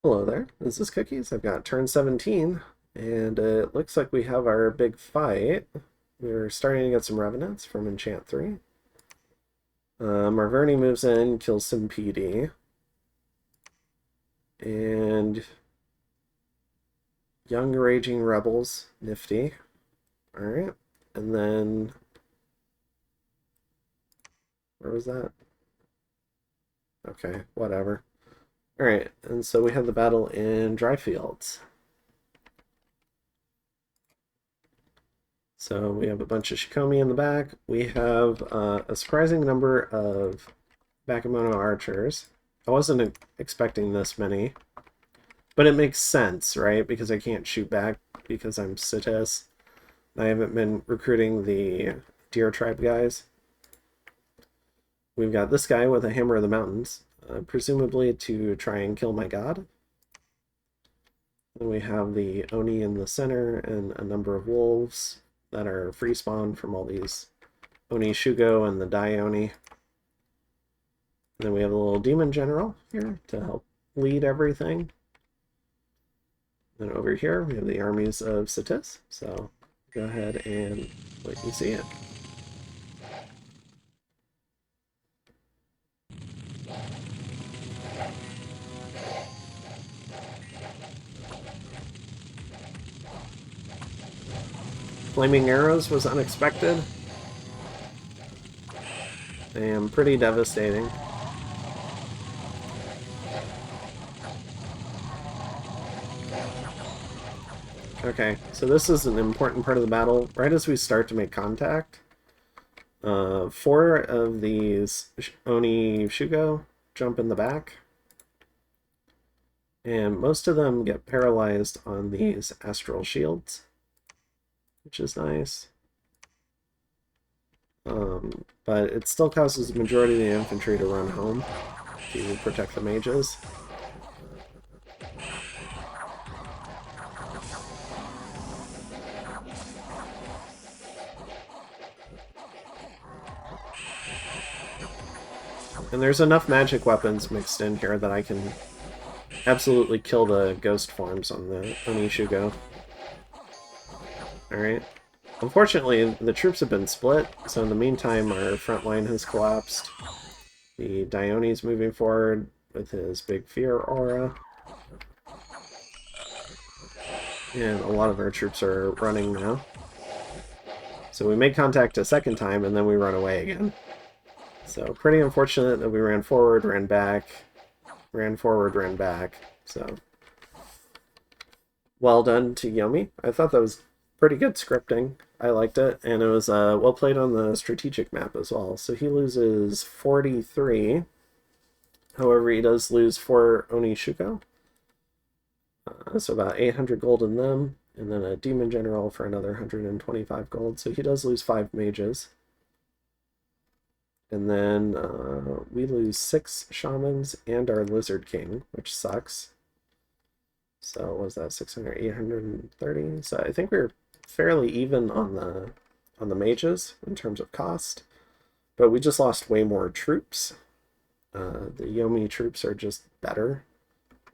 Hello there, this is Cookies. I've got turn 17, and it looks like we have our big fight. We're starting to get some revenants from Enchant 3. Marverni moves in, kills some PD. And Young Raging Rebels, nifty. Alright, and then... Where was that? Okay, whatever. Alright, and so we have the battle in Dryfields. So we have a bunch of Shikomi in the back. We have a surprising number of Bakemono archers. I wasn't expecting this many, but it makes sense, right? Because I can't shoot back because I'm Sitis. I haven't been recruiting the Deer Tribe guys. We've got this guy with a Hammer of the Mountains, presumably to try and kill my god. Then we have the Oni in the center and a number of wolves that are free spawn from all these Oni Shugo and the Dai Oni. And then we have a little demon general here to help lead everything. Then over here we have the armies of Sitis. So go ahead and let you see it. Flaming arrows was unexpected and pretty devastating. Okay, so this is an important part of the battle. Right as we start to make contact, 4 of these Oni Shugo jump in the back, and most of them get paralyzed on these astral shields, which is nice. But it still causes the majority of the infantry to run home to protect the mages. And there's enough magic weapons mixed in here that I can absolutely kill the ghost forms on the Oni Shugo. Alright. Unfortunately, the troops have been split, so in the meantime our front line has collapsed. The Dioni's moving forward with his big fear aura. And a lot of our troops are running now. So we make contact a second time and then we run away again. So pretty unfortunate that we ran forward, ran back, ran forward, ran back. So well done to Yomi. I thought that was pretty good scripting. I liked it, and it was well played on the strategic map as well. So he loses 43. However, he does lose 4 Oni Shugo. So about 800 gold in them, and then a Demon General for another 125 gold. So he does lose 5 mages. And then we lose 6 shamans and our Lizard King, which sucks. So what was that, 600, 830? So I think we're fairly even on the mages in terms of cost, but we just lost way more troops. The Yomi troops are just better,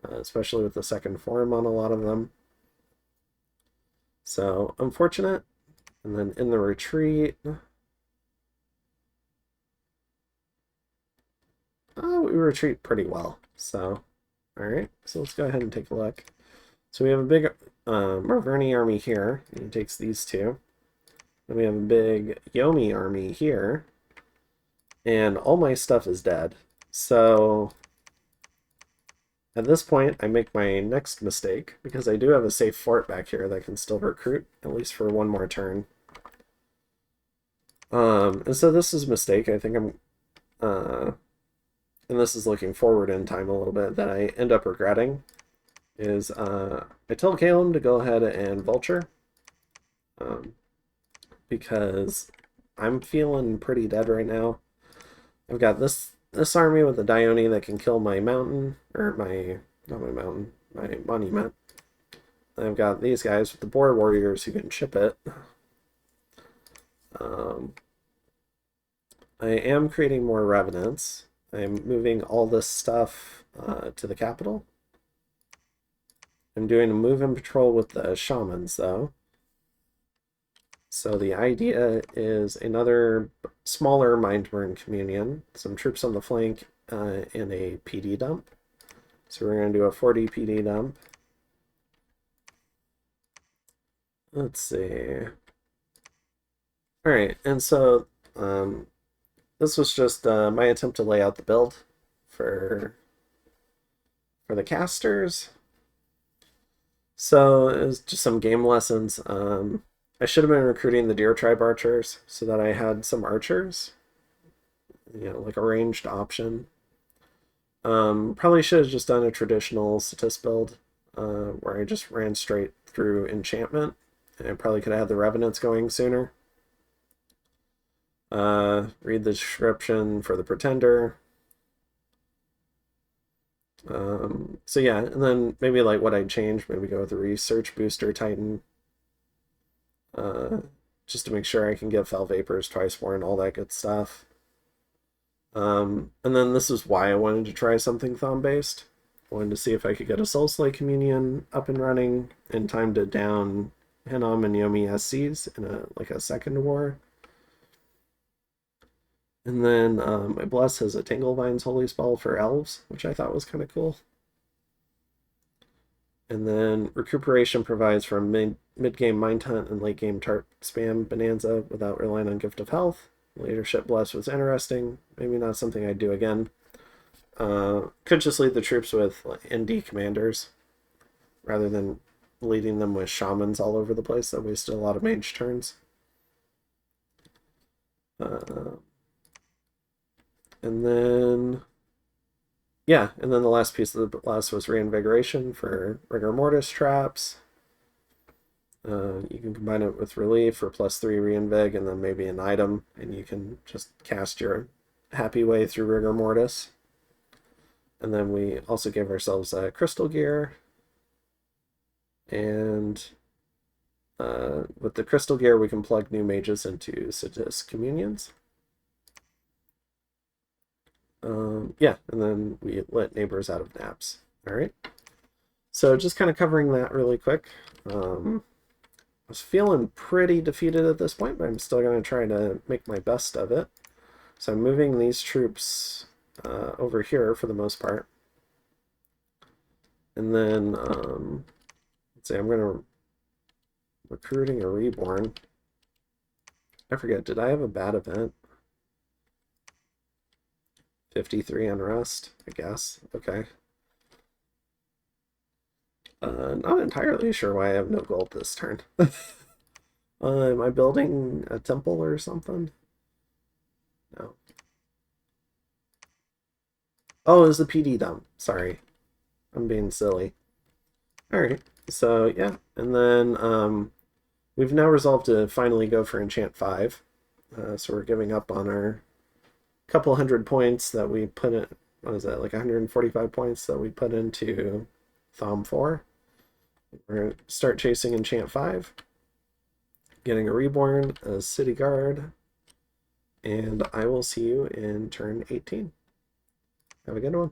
especially with the second form on a lot of them. So unfortunate. And then in the retreat, we retreat pretty well. So all right, so let's go ahead and take a look. So we have a big Marverni army here. He takes these 2. Then we have a big Yomi army here. And all my stuff is dead. So at this point, I make my next mistake, because I do have a safe fort back here that can still recruit, at least for one more turn. And so this is a mistake. I think I'm... and this is looking forward in time a little bit, that I end up regretting. Is I tell Calum to go ahead and vulture, because I'm feeling pretty dead right now. I've got this army with the Dioni that can kill my mountain, or not my mountain, my monument. I've got these guys with the boar warriors who can chip it. I am creating more revenants. I'm moving all this stuff to the capital. I'm doing a move and patrol with the shamans, though. So the idea is another smaller Mindburn Communion, some troops on the flank, and a PD dump. So we're going to do a 40 PD dump. Let's see. All right, and so this was just my attempt to lay out the build for the casters. So it was just some game lessons. I should have been recruiting the Deer Tribe archers so that I had some archers, like a ranged option. Probably should have just done a traditional Satis build where I just ran straight through enchantment. And I probably could have had the Revenants going sooner. Read the description for the Pretender. So yeah, and then maybe like what I'd change, maybe go with the Research Booster Titan. Just to make sure I can get Fel Vapors twice more and all that good stuff. And then this is why I wanted to try something Thumb-based. I wanted to see if I could get a Soulslay Communion up and running in time to down Henom and Yomi SCs in a second war. And then my Bless has a Tanglevine's Holy Spell for elves, which I thought was kind of cool. And then Recuperation provides for a mid-game Mind Hunt and late-game Tart Spam Bonanza without relying on Gift of Health. Leadership Bless was interesting. Maybe not something I'd do again. Could just lead the troops with ND commanders rather than leading them with shamans all over the place. That wasted a lot of mage turns. And then the last piece of the blast was Reinvigoration for Rigor Mortis traps. You can combine it with Relief for +3 Reinvig and then maybe an item, and you can just cast your happy way through Rigor Mortis. And then we also give ourselves Crystal Gear. And with the Crystal Gear, we can plug new mages into Satis Communions. Yeah, and then we let neighbors out of naps. All right. So just kind of covering that really quick. I was feeling pretty defeated at this point, but I'm still going to try to make my best of it. So I'm moving these troops over here for the most part. And then, let's see, I'm going to recruiting a Reborn. I forget, did I have a bad event? 53 unrest, I guess. Okay. Not entirely sure why I have no gold this turn. Am I building a temple or something? No. Oh, it was the PD dump. Sorry. I'm being silly. Alright, so yeah. And then we've now resolved to finally go for Enchant 5. So we're giving up on our couple hundred points that we put in, what is that, like 145 points that we put into Thom 4. We're going to start chasing Enchant 5, getting a Reborn, a City Guard, and I will see you in turn 18. Have a good one.